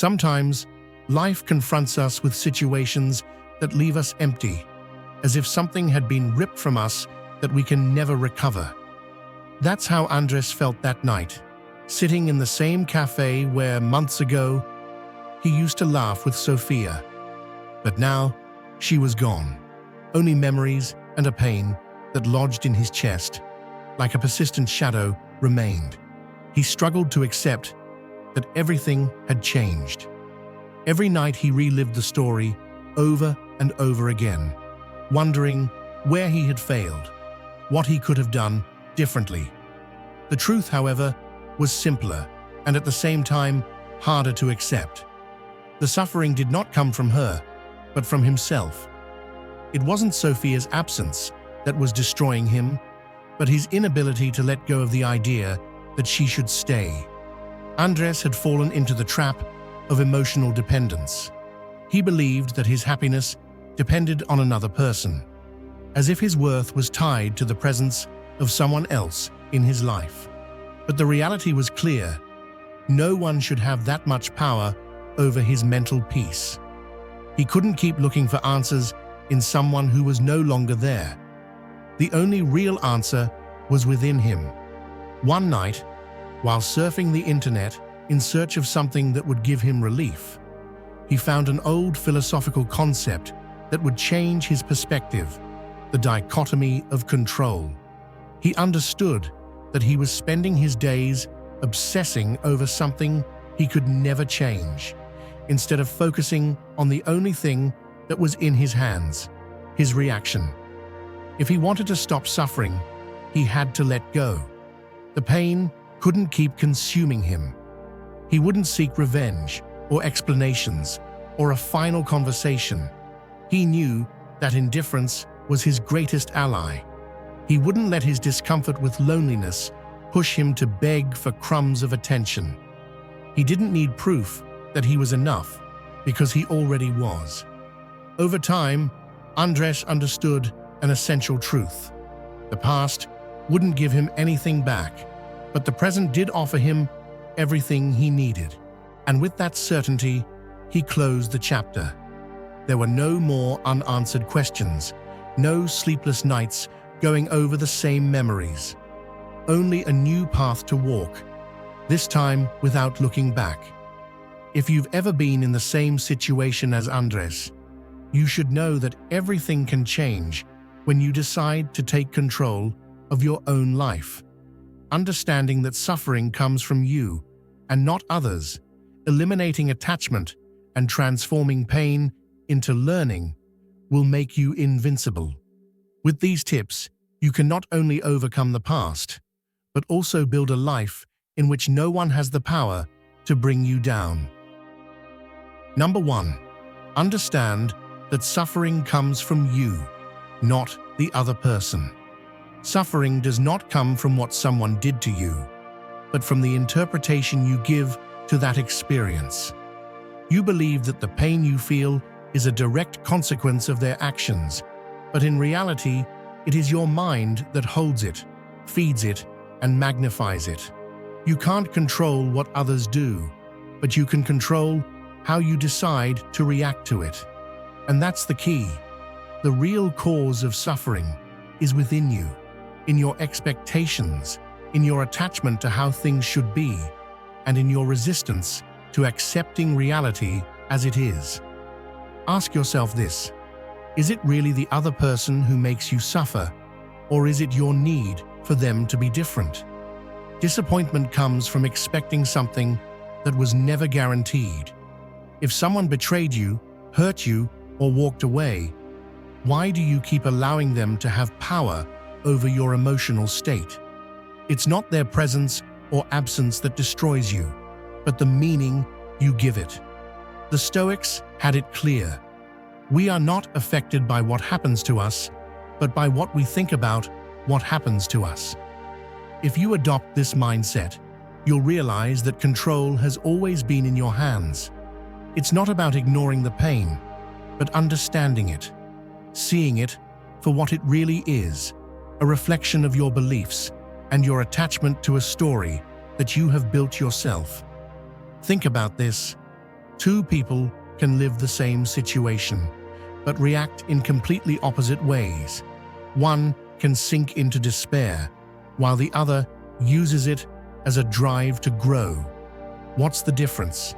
Sometimes, life confronts us with situations that leave us empty, as if something had been ripped from us that we can never recover. That's how Andres felt that night, sitting in the same cafe where, months ago, he used to laugh with Sofia. But now, she was gone. Only memories and a pain that lodged in his chest, like a persistent shadow, remained. He struggled to accept that everything had changed. Every night he relived the story over and over again, wondering where he had failed, what he could have done differently. The truth, however, was simpler and at the same time harder to accept. The suffering did not come from her, but from himself. It wasn't Sofia's absence that was destroying him, but his inability to let go of the idea that she should stay. Andres had fallen into the trap of emotional dependence. He believed that his happiness depended on another person, as if his worth was tied to the presence of someone else in his life. But the reality was clear. No one should have that much power over his mental peace. He couldn't keep looking for answers in someone who was no longer there. The only real answer was within him. One night, while surfing the internet in search of something that would give him relief, he found an old philosophical concept that would change his perspective: the dichotomy of control. He understood that he was spending his days obsessing over something he could never change, instead of focusing on the only thing that was in his hands: his reaction. If he wanted to stop suffering, he had to let go. The pain couldn't keep consuming him. He wouldn't seek revenge or explanations or a final conversation. He knew that indifference was his greatest ally. He wouldn't let his discomfort with loneliness push him to beg for crumbs of attention. He didn't need proof that he was enough, because he already was. Over time, Andres understood an essential truth. The past wouldn't give him anything back, but the present did offer him everything he needed. And with that certainty, he closed the chapter. There were no more unanswered questions, no sleepless nights going over the same memories. Only a new path to walk, this time without looking back. If you've ever been in the same situation as Andres, you should know that everything can change when you decide to take control of your own life. Understanding that suffering comes from you and not others, eliminating attachment and transforming pain into learning will make you invincible. With these tips, you can not only overcome the past, but also build a life in which no one has the power to bring you down. Number 1. Understand that suffering comes from you, not the other person. Suffering does not come from what someone did to you, but from the interpretation you give to that experience. You believe that the pain you feel is a direct consequence of their actions, but in reality, it is your mind that holds it, feeds it, and magnifies it. You can't control what others do, but you can control how you decide to react to it. And that's the key. The real cause of suffering is within you, in your expectations, in your attachment to how things should be, and in your resistance to accepting reality as it is. Ask yourself this: is it really the other person who makes you suffer, or is it your need for them to be different? Disappointment comes from expecting something that was never guaranteed. If someone betrayed you, hurt you, or walked away, why do you keep allowing them to have power over your emotional state? It's not their presence or absence that destroys you, but the meaning you give it. The Stoics had it clear. We are not affected by what happens to us, but by what we think about what happens to us. If you adopt this mindset, you'll realize that control has always been in your hands. It's not about ignoring the pain, but understanding it, seeing it for what it really is, a reflection of your beliefs and your attachment to a story that you have built yourself. Think about this. Two people can live the same situation, but react in completely opposite ways. One can sink into despair, while the other uses it as a drive to grow. What's the difference?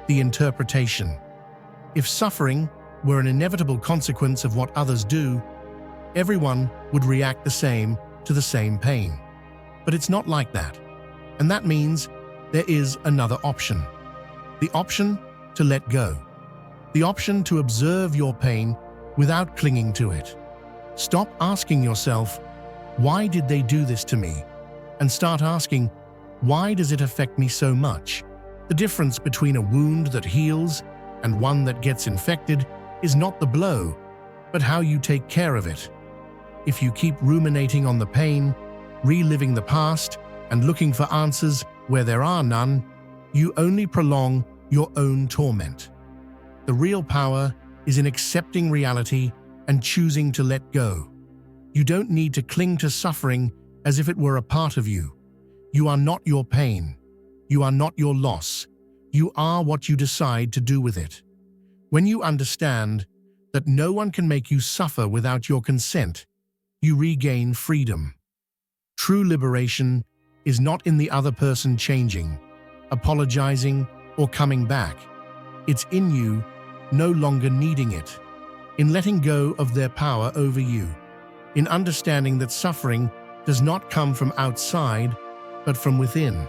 The interpretation. If suffering were an inevitable consequence of what others do, everyone would react the same to the same pain. But it's not like that. And that means there is another option. The option to let go. The option to observe your pain without clinging to it. Stop asking yourself, why did they do this to me? And start asking, why does it affect me so much? The difference between a wound that heals and one that gets infected is not the blow, but how you take care of it. If you keep ruminating on the pain, reliving the past, and looking for answers where there are none, you only prolong your own torment. The real power is in accepting reality and choosing to let go. You don't need to cling to suffering as if it were a part of you. You are not your pain. You are not your loss. You are what you decide to do with it. When you understand that no one can make you suffer without your consent, you regain freedom. True liberation is not in the other person changing, apologizing, or coming back. It's in you no longer needing it, in letting go of their power over you, in understanding that suffering does not come from outside, but from within.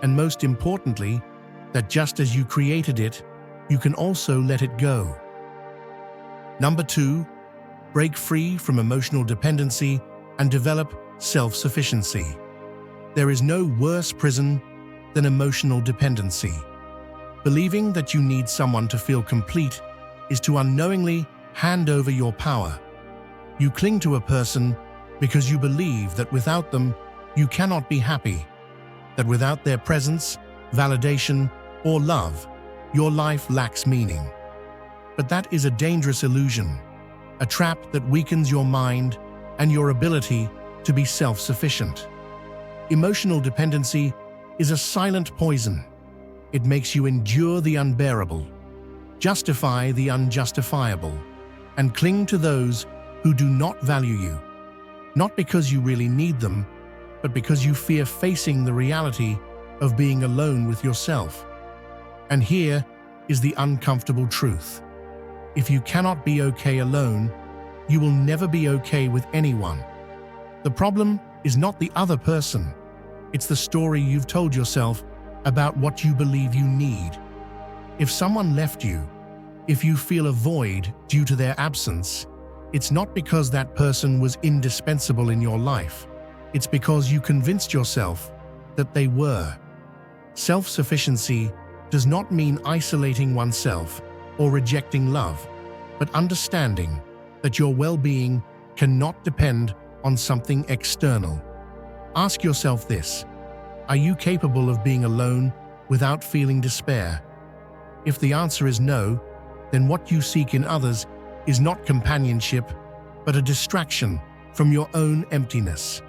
And most importantly, that just as you created it, you can also let it go. Number 2, break free from emotional dependency and develop self-sufficiency. There is no worse prison than emotional dependency. Believing that you need someone to feel complete is to unknowingly hand over your power. You cling to a person because you believe that without them, you cannot be happy, that without their presence, validation, or love, your life lacks meaning. But that is a dangerous illusion, a trap that weakens your mind and your ability to be self-sufficient. Emotional dependency is a silent poison. It makes you endure the unbearable, justify the unjustifiable, and cling to those who do not value you, not because you really need them, but because you fear facing the reality of being alone with yourself. And here is the uncomfortable truth. If you cannot be okay alone, you will never be okay with anyone. The problem is not the other person. It's the story you've told yourself about what you believe you need. If someone left you, if you feel a void due to their absence, it's not because that person was indispensable in your life. It's because you convinced yourself that they were. Self-sufficiency does not mean isolating oneself or rejecting love, but understanding that your well-being cannot depend on something external. Ask yourself this: are you capable of being alone without feeling despair? If the answer is no, then what you seek in others is not companionship, but a distraction from your own emptiness.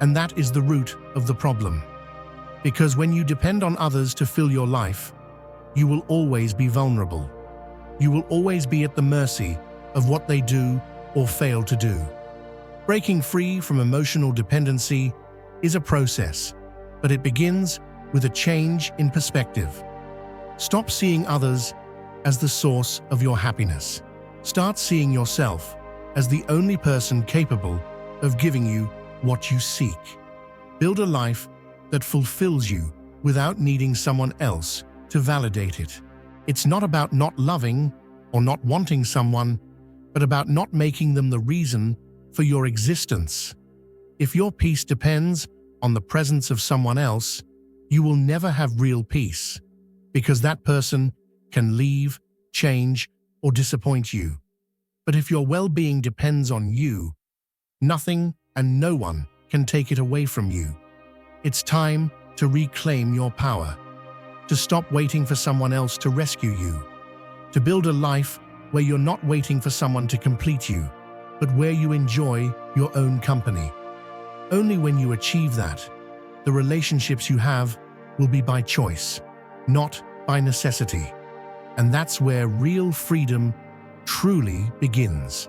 And that is the root of the problem. Because when you depend on others to fill your life, you will always be vulnerable. You will always be at the mercy of what they do or fail to do. Breaking free from emotional dependency is a process, but it begins with a change in perspective. Stop seeing others as the source of your happiness. Start seeing yourself as the only person capable of giving you what you seek. Build a life that fulfills you without needing someone else to validate it. It's not about not loving or not wanting someone, but about not making them the reason for your existence. If your peace depends on the presence of someone else, you will never have real peace, because that person can leave, change, or disappoint you. But if your well-being depends on you, nothing and no one can take it away from you. It's time to reclaim your power, to stop waiting for someone else to rescue you, to build a life where you're not waiting for someone to complete you, but where you enjoy your own company. Only when you achieve that, the relationships you have will be by choice, not by necessity. And that's where real freedom truly begins.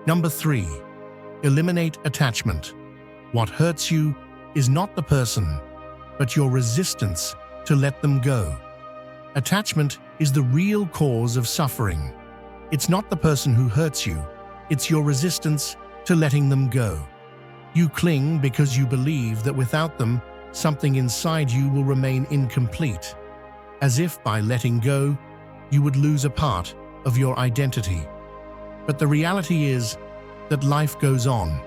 Number 3. Eliminate attachment. What hurts you is not the person, but your resistance to let them go. Attachment is the real cause of suffering. It's not the person who hurts you, it's your resistance to letting them go. You cling because you believe that without them, something inside you will remain incomplete, as if by letting go, you would lose a part of your identity. But the reality is that life goes on,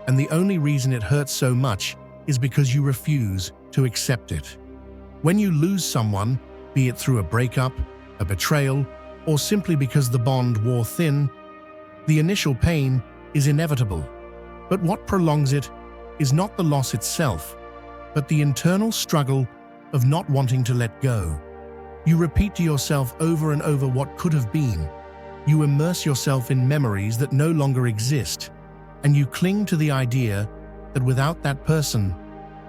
and the only reason it hurts so much is because you refuse to accept it. When you lose someone, be it through a breakup, a betrayal, or simply because the bond wore thin, the initial pain is inevitable. But what prolongs it is not the loss itself, but the internal struggle of not wanting to let go. You repeat to yourself over and over what could have been. You immerse yourself in memories that no longer exist, and you cling to the idea that without that person,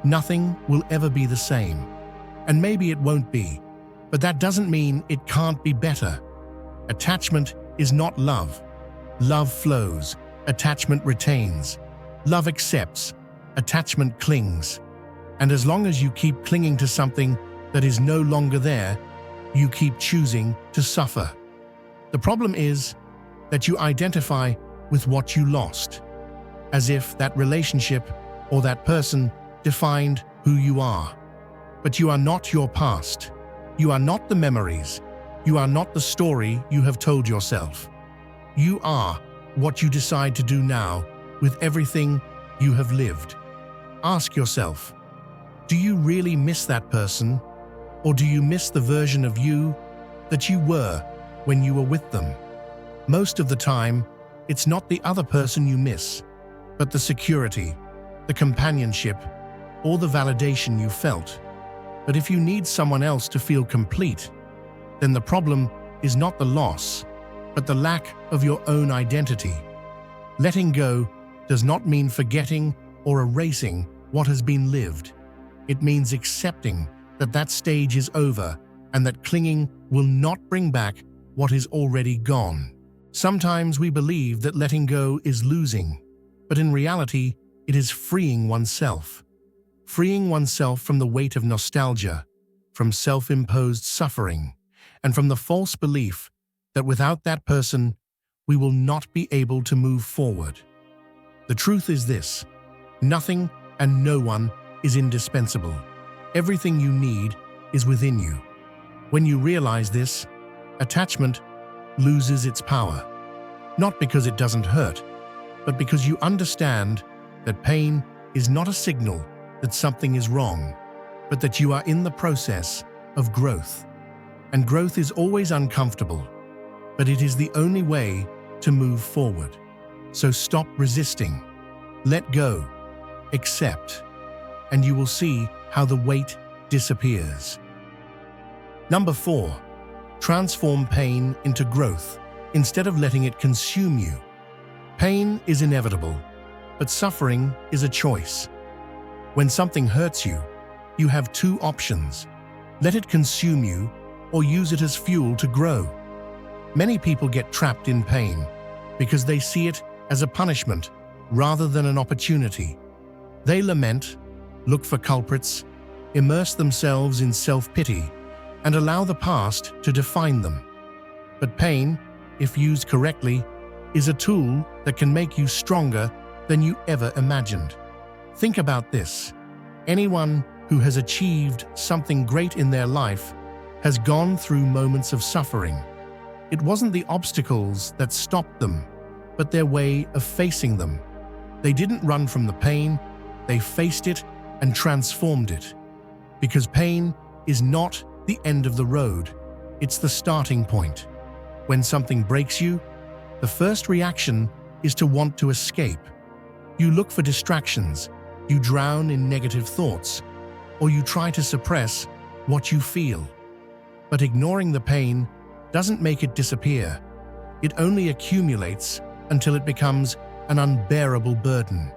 nothing will ever be the same. And maybe it won't be, but that doesn't mean it can't be better. Attachment is not love. Love flows, attachment retains. Love accepts, attachment clings. And as long as you keep clinging to something that is no longer there, you keep choosing to suffer. The problem is that you identify with what you lost, as if that relationship or that person defined who you are. But you are not your past. You are not the memories. You are not the story you have told yourself. You are what you decide to do now with everything you have lived. Ask yourself, do you really miss that person, or do you miss the version of you that you were when you were with them? Most of the time, it's not the other person you miss, but the security, the companionship, or the validation you felt. But if you need someone else to feel complete, then the problem is not the loss, but the lack of your own identity. Letting go does not mean forgetting or erasing what has been lived. It means accepting that that stage is over and that clinging will not bring back what is already gone. Sometimes we believe that letting go is losing, but in reality, it is freeing oneself. Freeing oneself from the weight of nostalgia, from self-imposed suffering, and from the false belief that without that person, we will not be able to move forward. The truth is this: nothing and no one is indispensable. Everything you need is within you. When you realize this, attachment loses its power. Not because it doesn't hurt, but because you understand that pain is not a signal that something is wrong, but that you are in the process of growth. And growth is always uncomfortable, but it is the only way to move forward. So stop resisting, let go, accept, and you will see how the weight disappears. Number 4, transform pain into growth instead of letting it consume you. Pain is inevitable, but suffering is a choice. When something hurts you, you have two options: let it consume you or use it as fuel to grow. Many people get trapped in pain because they see it as a punishment rather than an opportunity. They lament, look for culprits, immerse themselves in self-pity, and allow the past to define them. But pain, if used correctly, is a tool that can make you stronger than you ever imagined. Think about this. Anyone who has achieved something great in their life has gone through moments of suffering. It wasn't the obstacles that stopped them, but their way of facing them. They didn't run from the pain, they faced it and transformed it. Because pain is not the end of the road, it's the starting point. When something breaks you, the first reaction is to want to escape. You look for distractions, you drown in negative thoughts, or you try to suppress what you feel. But ignoring the pain doesn't make it disappear. It only accumulates until it becomes an unbearable burden.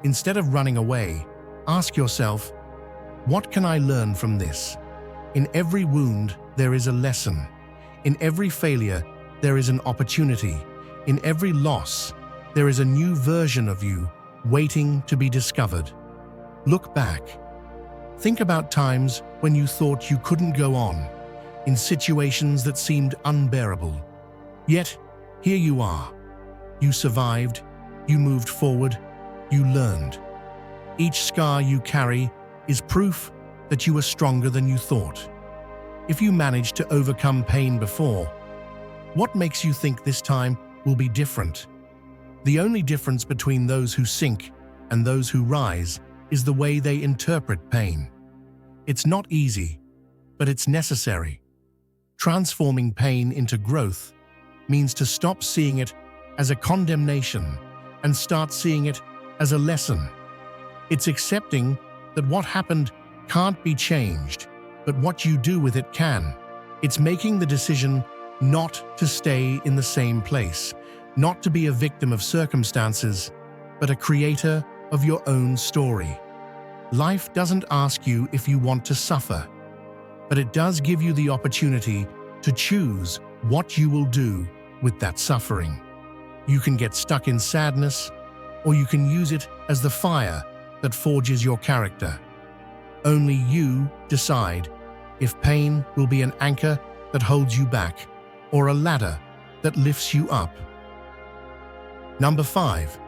Instead of running away, ask yourself, what can I learn from this? In every wound, there is a lesson. In every failure, there is an opportunity. In every loss, there is a new version of you waiting to be discovered. Look back. Think about times when you thought you couldn't go on, in situations that seemed unbearable. Yet, here you are. You survived, you moved forward, you learned. Each scar you carry is proof that you are stronger than you thought. If you managed to overcome pain before, what makes you think this time will be different? The only difference between those who sink and those who rise is the way they interpret pain. It's not easy, but it's necessary. Transforming pain into growth means to stop seeing it as a condemnation and start seeing it as a lesson. It's accepting that what happened can't be changed, but what you do with it can. It's making the decision not to stay in the same place, not to be a victim of circumstances, but a creator of your own story. Life doesn't ask you if you want to suffer, but it does give you the opportunity to choose what you will do with that suffering. You can get stuck in sadness, or you can use it as the fire that forges your character. Only you decide if pain will be an anchor that holds you back or a ladder that lifts you up. Number 5,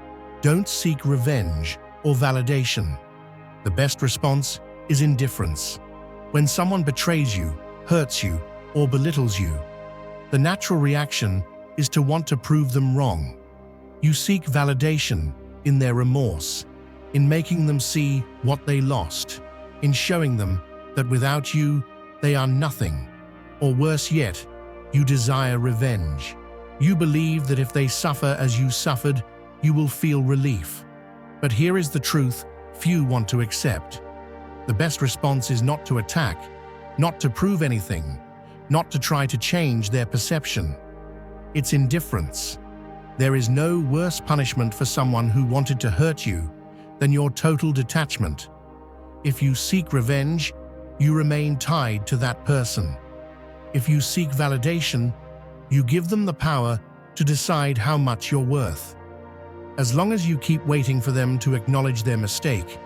don't seek revenge or validation. The best response is indifference. When someone betrays you, hurts you, or belittles you, the natural reaction is to want to prove them wrong. You seek validation in their remorse, in making them see what they lost, in showing them that without you, they are nothing. Or worse yet, you desire revenge. You believe that if they suffer as you suffered, you will feel relief. But here is the truth few want to accept. The best response is not to attack, not to prove anything, not to try to change their perception. It's indifference. There is no worse punishment for someone who wanted to hurt you than your total detachment. If you seek revenge, you remain tied to that person. If you seek validation, you give them the power to decide how much you're worth. As long as you keep waiting for them to acknowledge their mistake,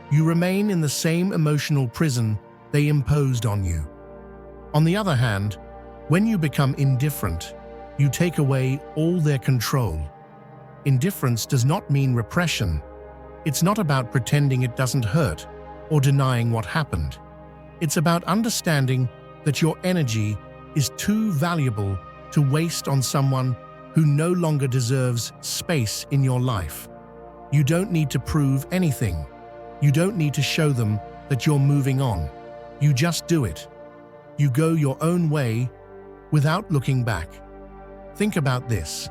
you remain in the same emotional prison they imposed on you. On the other hand, when you become indifferent, you take away all their control. Indifference does not mean repression. It's not about pretending it doesn't hurt or denying what happened. It's about understanding that your energy is too valuable to waste on someone who no longer deserves space in your life. You don't need to prove anything. You don't need to show them that you're moving on. You just do it. You go your own way without looking back. Think about this.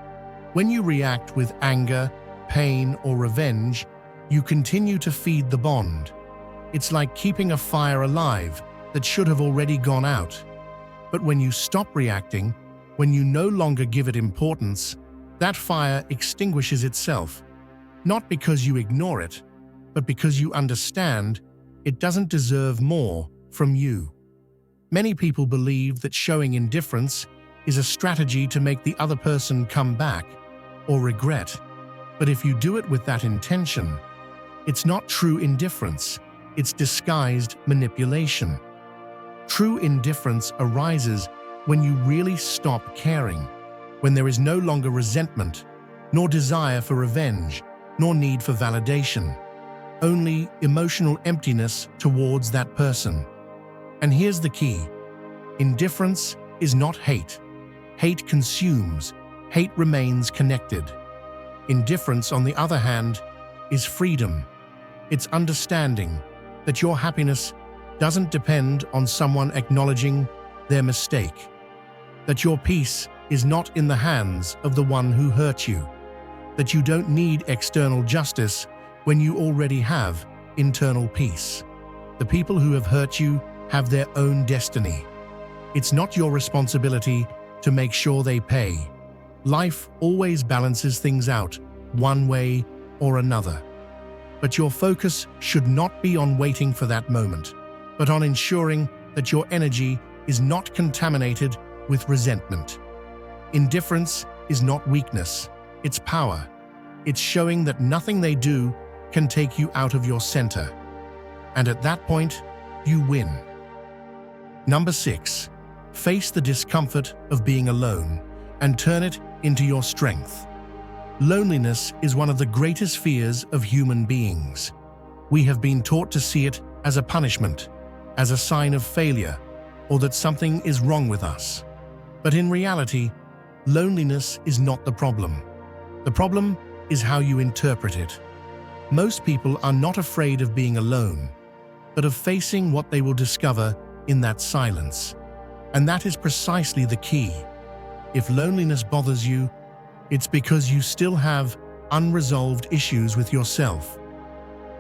When you react with anger, pain, or revenge, you continue to feed the bond. It's like keeping a fire alive that should have already gone out. But when you stop reacting, when you no longer give it importance, that fire extinguishes itself. Not because you ignore it, but because you understand it doesn't deserve more from you. Many people believe that showing indifference is a strategy to make the other person come back or regret. But if you do it with that intention, it's not true indifference, it's disguised manipulation. True indifference arises when you really stop caring, when there is no longer resentment, nor desire for revenge, nor need for validation, only emotional emptiness towards that person. And here's the key: indifference is not hate. Hate consumes, hate remains connected. Indifference, on the other hand, is freedom. It's understanding that your happiness doesn't depend on someone acknowledging their mistake, that your peace is not in the hands of the one who hurt you, that you don't need external justice when you already have internal peace. The people who have hurt you have their own destiny. It's not your responsibility to make sure they pay. Life always balances things out, one way or another. But your focus should not be on waiting for that moment, but on ensuring that your energy is not contaminated with resentment. Indifference is not weakness, it's power. It's showing that nothing they do can take you out of your center. And at that point, you win. Number 6. Face the discomfort of being alone and turn it into your strength. Loneliness is one of the greatest fears of human beings. We have been taught to see it as a punishment, as a sign of failure, or that something is wrong with us. But in reality, loneliness is not the problem. The problem is how you interpret it. Most people are not afraid of being alone, but of facing what they will discover in that silence. And that is precisely the key. If loneliness bothers you, it's because you still have unresolved issues with yourself.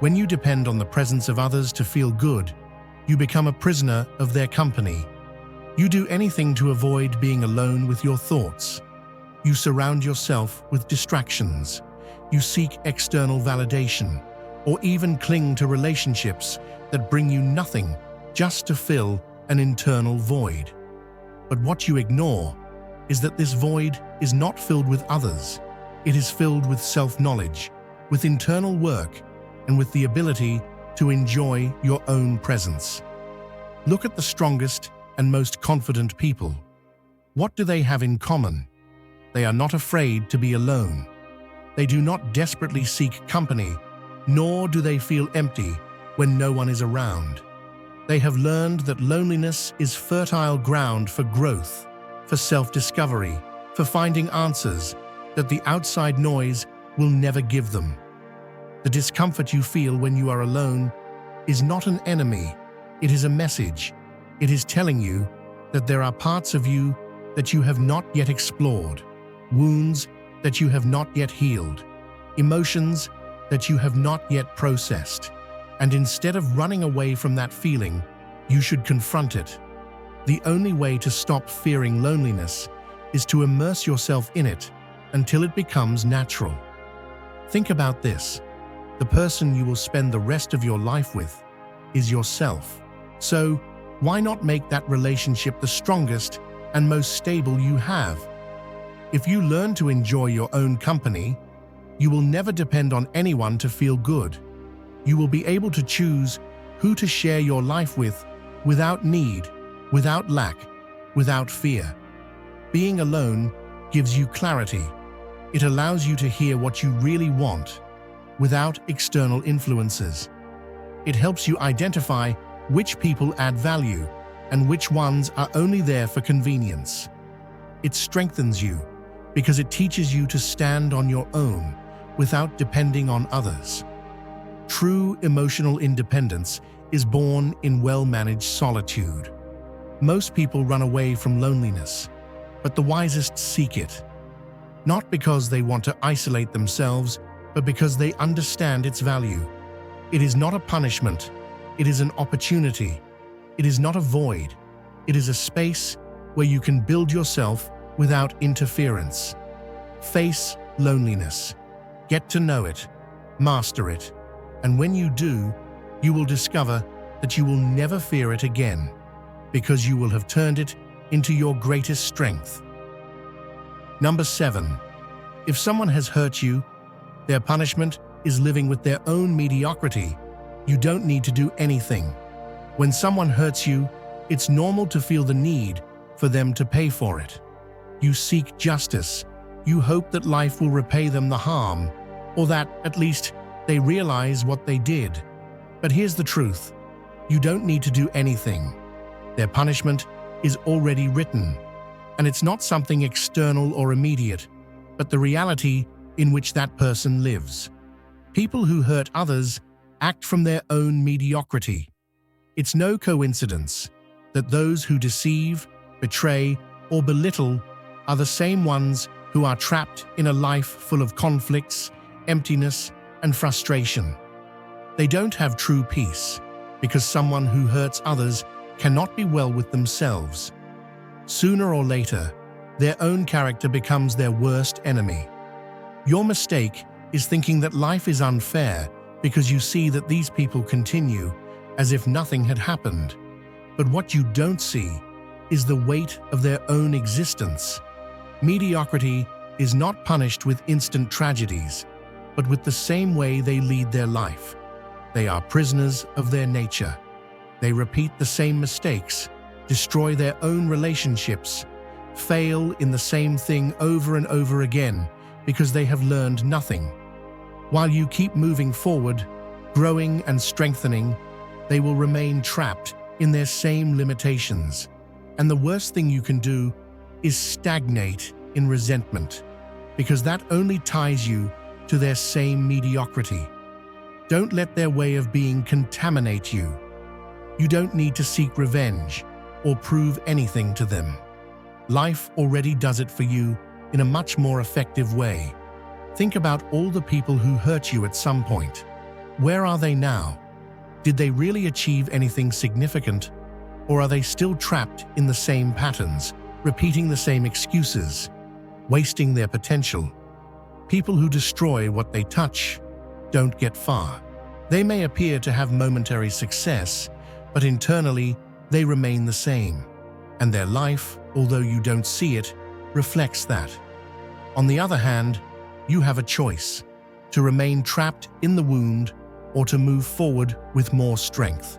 When you depend on the presence of others to feel good, you become a prisoner of their company. You do anything to avoid being alone with your thoughts. You surround yourself with distractions. You seek external validation, or even cling to relationships that bring you nothing just to fill an internal void. But what you ignore is that this void is not filled with others. It is filled with self-knowledge, with internal work, and with the ability to enjoy your own presence. Look at the strongest and most confident people. What do they have in common? They are not afraid to be alone. They do not desperately seek company, nor do they feel empty when no one is around. They have learned that loneliness is fertile ground for growth, for self-discovery, for finding answers that the outside noise will never give them. The discomfort you feel when you are alone is not an enemy, it is a message. It is telling you that there are parts of you that you have not yet explored, wounds that you have not yet healed, emotions that you have not yet processed. And instead of running away from that feeling, you should confront it. The only way to stop fearing loneliness is to immerse yourself in it until it becomes natural. Think about this. The person you will spend the rest of your life with is yourself. So, why not make that relationship the strongest and most stable you have? If you learn to enjoy your own company, you will never depend on anyone to feel good. You will be able to choose who to share your life with without need, without lack, without fear. Being alone gives you clarity. It allows you to hear what you really want, without external influences. It helps you identify which people add value and which ones are only there for convenience. It strengthens you because it teaches you to stand on your own without depending on others. True emotional independence is born in well-managed solitude. Most people run away from loneliness, but the wisest seek it. Not because they want to isolate themselves, but because they understand its value. It is not a punishment, it is an opportunity. It is not a void, it is a space where you can build yourself without interference. Face loneliness, get to know it, master it, and when you do, you will discover that you will never fear it again, because you will have turned it into your greatest strength. Number 7. If someone has hurt you, their punishment is living with their own mediocrity. You don't need to do anything. When someone hurts you, it's normal to feel the need for them to pay for it. You seek justice. You hope that life will repay them the harm, or that, at least, they realize what they did. But here's the truth. You don't need to do anything. Their punishment is already written, and it's not something external or immediate, but the reality in which that person lives. People who hurt others act from their own mediocrity. It's no coincidence that those who deceive, betray, or belittle are the same ones who are trapped in a life full of conflicts, emptiness, and frustration. They don't have true peace because someone who hurts others cannot be well with themselves. Sooner or later, their own character becomes their worst enemy. Your mistake is thinking that life is unfair because you see that these people continue as if nothing had happened. But what you don't see is the weight of their own existence. Mediocrity is not punished with instant tragedies, but with the same way they lead their life. They are prisoners of their nature. They repeat the same mistakes, destroy their own relationships, fail in the same thing over and over again because they have learned nothing. While you keep moving forward, growing and strengthening, they will remain trapped in their same limitations. And the worst thing you can do is stagnate in resentment, because that only ties you to their same mediocrity. Don't let their way of being contaminate you. You don't need to seek revenge or prove anything to them. Life already does it for you in a much more effective way. Think about all the people who hurt you at some point. Where are they now? Did they really achieve anything significant? Or are they still trapped in the same patterns, repeating the same excuses, wasting their potential? People who destroy what they touch don't get far. They may appear to have momentary success, but internally they remain the same. And their life, although you don't see it, reflects that. On the other hand, you have a choice: to remain trapped in the wound or to move forward with more strength.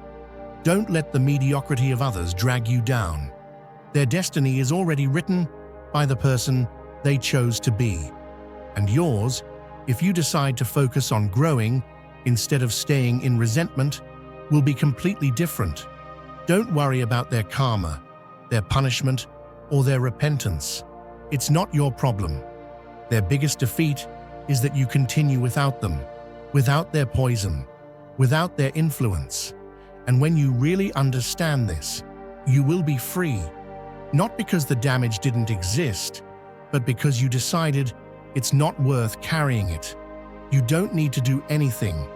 Don't let the mediocrity of others drag you down. Their destiny is already written by the person they chose to be. And yours, if you decide to focus on growing instead of staying in resentment, will be completely different. Don't worry about their karma, their punishment, or their repentance. It's not your problem. Their biggest defeat is that you continue without them, without their poison, without their influence. And when you really understand this, you will be free, not because the damage didn't exist, but because you decided it's not worth carrying it. You don't need to do anything.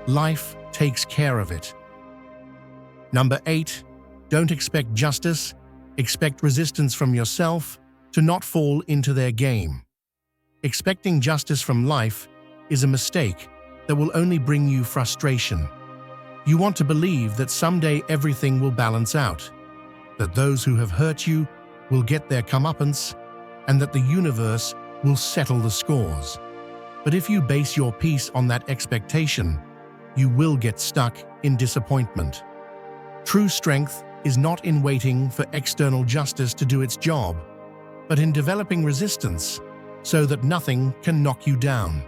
Life takes care of it. Number 8, don't expect justice, expect resistance from yourself to not fall into their game. Expecting justice from life is a mistake that will only bring you frustration. You want to believe that someday everything will balance out, that those who have hurt you will get their comeuppance, and that the universe will settle the scores. But if you base your peace on that expectation, you will get stuck in disappointment. True strength is not in waiting for external justice to do its job, but in developing resistance so that nothing can knock you down.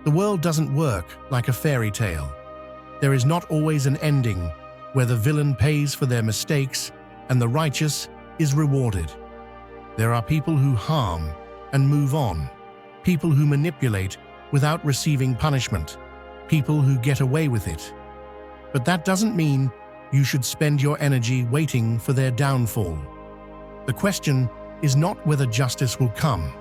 The world doesn't work like a fairy tale. There is not always an ending where the villain pays for their mistakes and the righteous is rewarded. There are people who harm and move on, people who manipulate without receiving punishment, people who get away with it. But that doesn't mean you should spend your energy waiting for their downfall. The question is not whether justice will come,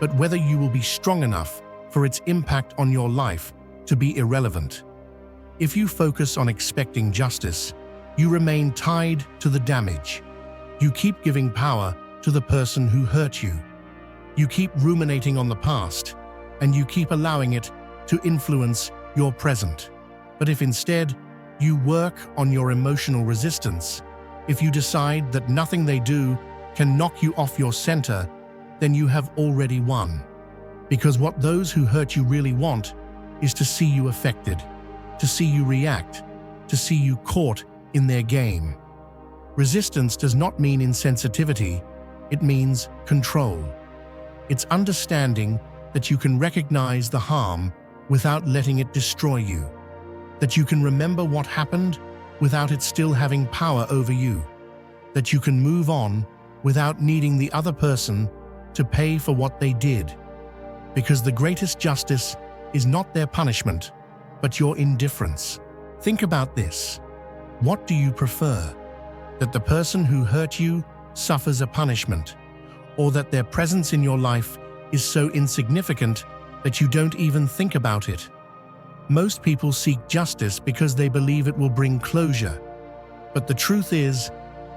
but whether you will be strong enough for its impact on your life to be irrelevant. If you focus on expecting justice, you remain tied to the damage. You keep giving power to the person who hurt you. You keep ruminating on the past, and you keep allowing it to influence your present. But if instead you work on your emotional resistance, if you decide that nothing they do can knock you off your center, then you have already won. Because what those who hurt you really want is to see you affected, to see you react, to see you caught in their game. Resistance does not mean insensitivity, it means control. It's understanding that you can recognize the harm without letting it destroy you, that you can remember what happened without it still having power over you, that you can move on without needing the other person to pay for what they did. Because the greatest justice is not their punishment, but your indifference. Think about this. What do you prefer? That the person who hurt you suffers a punishment, or that their presence in your life is so insignificant that you don't even think about it? Most people seek justice because they believe it will bring closure. But the truth is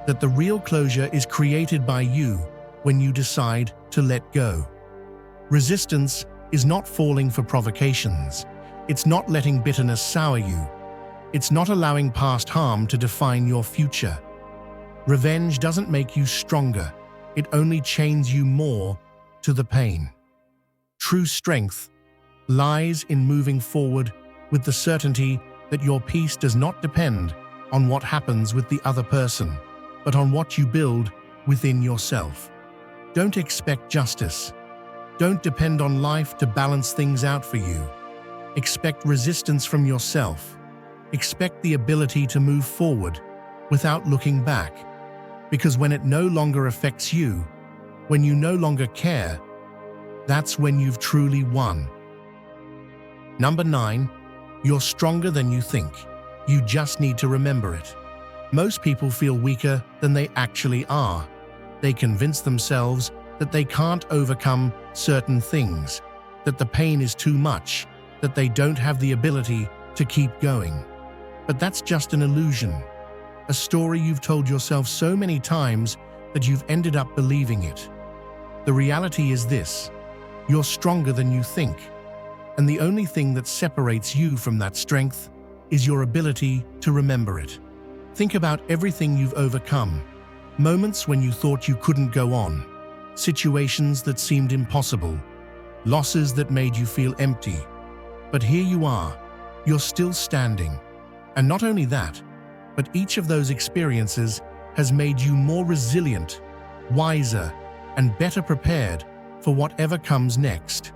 that the real closure is created by you when you decide to let go. Resistance is not falling for provocations. It's not letting bitterness sour you. It's not allowing past harm to define your future. Revenge doesn't make you stronger. It only chains you more to the pain. True strength lies in moving forward with the certainty that your peace does not depend on what happens with the other person, but on what you build within yourself. Don't expect justice. Don't depend on life to balance things out for you. Expect resistance from yourself. Expect the ability to move forward without looking back. Because when it no longer affects you, when you no longer care, that's when you've truly won. Number 9, you're stronger than you think. You just need to remember it. Most people feel weaker than they actually are. They convince themselves that they can't overcome certain things, that the pain is too much, that they don't have the ability to keep going. But that's just an illusion, a story you've told yourself so many times that you've ended up believing it. The reality is this: you're stronger than you think, and the only thing that separates you from that strength is your ability to remember it. Think about everything you've overcome, moments when you thought you couldn't go on, situations that seemed impossible, losses that made you feel empty. But here you are, you're still standing. And not only that, but each of those experiences has made you more resilient, wiser, and better prepared for whatever comes next.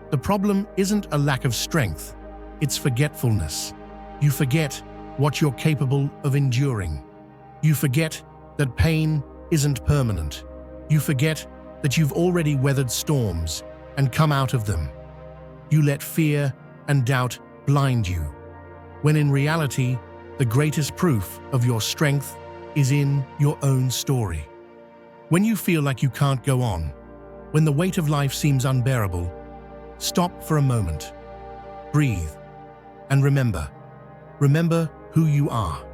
The problem isn't a lack of strength, it's forgetfulness. You forget what you're capable of enduring. You forget that pain isn't permanent. You forget that you've already weathered storms and come out of them. You let fear and doubt blind you, when in reality, the greatest proof of your strength is in your own story. When you feel like you can't go on, when the weight of life seems unbearable, stop for a moment, breathe, and remember. Remember who you are.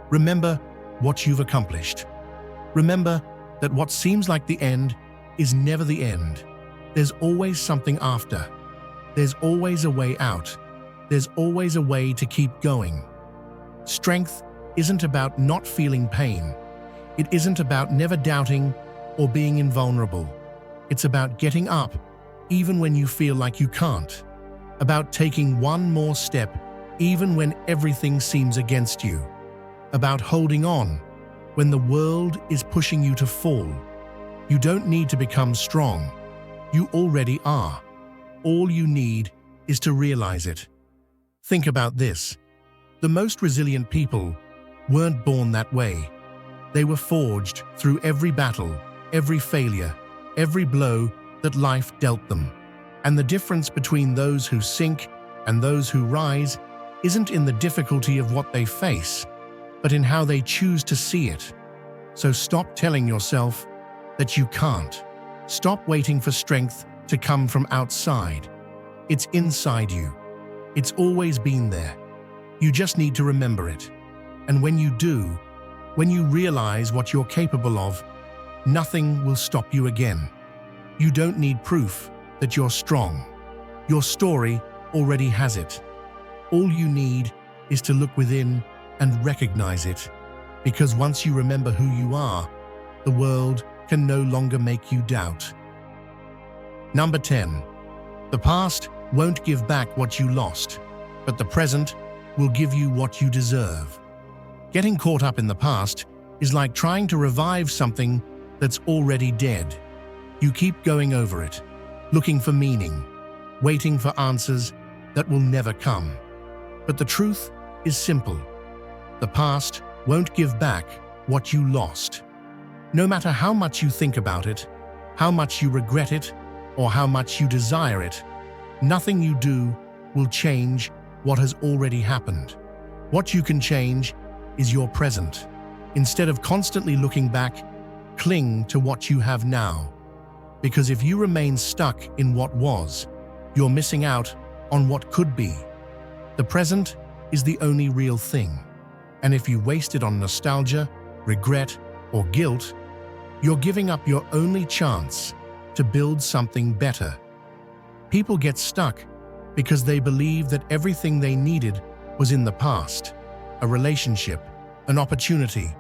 Remember what you've accomplished. Remember that what seems like the end is never the end. There's always something after. There's always a way out. There's always a way to keep going. Strength isn't about not feeling pain. It isn't about never doubting or being invulnerable. It's about getting up even when you feel like you can't. About taking one more step even when everything seems against you. About holding on when the world is pushing you to fall. You don't need to become strong. You already are. All you need is to realize it. Think about this. The most resilient people weren't born that way. They were forged through every battle, every failure, every blow that life dealt them. And the difference between those who sink and those who rise isn't in the difficulty of what they face, but in how they choose to see it. So stop telling yourself that you can't. Stop waiting for strength to come from outside. It's inside you. It's always been there. You just need to remember it. And when you do, when you realize what you're capable of, nothing will stop you again. You don't need proof that you're strong. Your story already has it. All you need is to look within and recognize it, because once you remember who you are, the world can no longer make you doubt. Number 10. The past won't give back what you lost, but the present will give you what you deserve. Getting caught up in the past is like trying to revive something that's already dead. You keep going over it, looking for meaning, waiting for answers that will never come. But the truth is simple. The past won't give back what you lost. No matter how much you think about it, how much you regret it, or how much you desire it, nothing you do will change what has already happened. What you can change is your present. Instead of constantly looking back, cling to what you have now. Because if you remain stuck in what was, you're missing out on what could be. The present is the only real thing. And if you waste it on nostalgia, regret, or guilt, you're giving up your only chance to build something better. People get stuck because they believe that everything they needed was in the past. A relationship, an opportunity,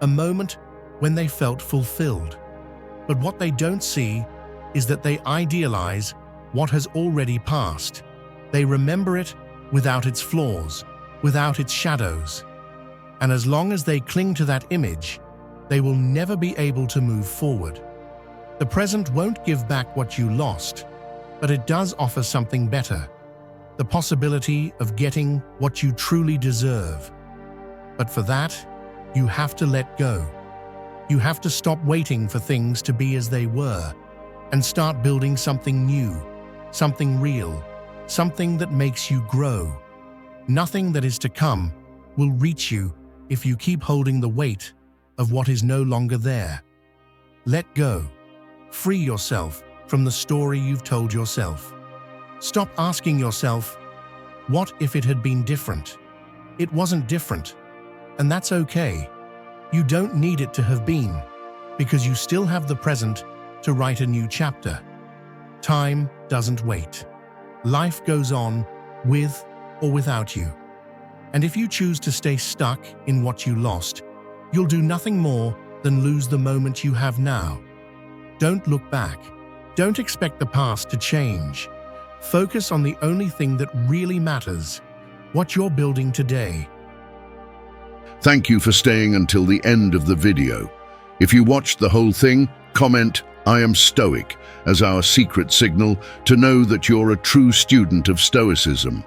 a moment when they felt fulfilled. But what they don't see is that they idealize what has already passed. They remember it without its flaws, without its shadows. And as long as they cling to that image, they will never be able to move forward. The present won't give back what you lost, but it does offer something better, the possibility of getting what you truly deserve. But for that, you have to let go. You have to stop waiting for things to be as they were and start building something new, something real, something that makes you grow. Nothing that is to come will reach you if you keep holding the weight of what is no longer there. Let go. Free yourself from the story you've told yourself. Stop asking yourself, what if it had been different? It wasn't different, and that's okay. You don't need it to have been, because you still have the present to write a new chapter. Time doesn't wait. Life goes on with or without you. And if you choose to stay stuck in what you lost, you'll do nothing more than lose the moment you have now. Don't look back. Don't expect the past to change. Focus on the only thing that really matters, what you're building today. Thank you for staying until the end of the video. If you watched the whole thing, comment "I am Stoic" as our secret signal to know that you're a true student of Stoicism.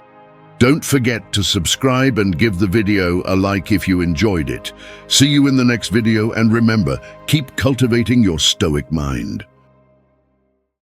Don't forget to subscribe and give the video a like if you enjoyed it. See you in the next video, and remember, keep cultivating your Stoic mind.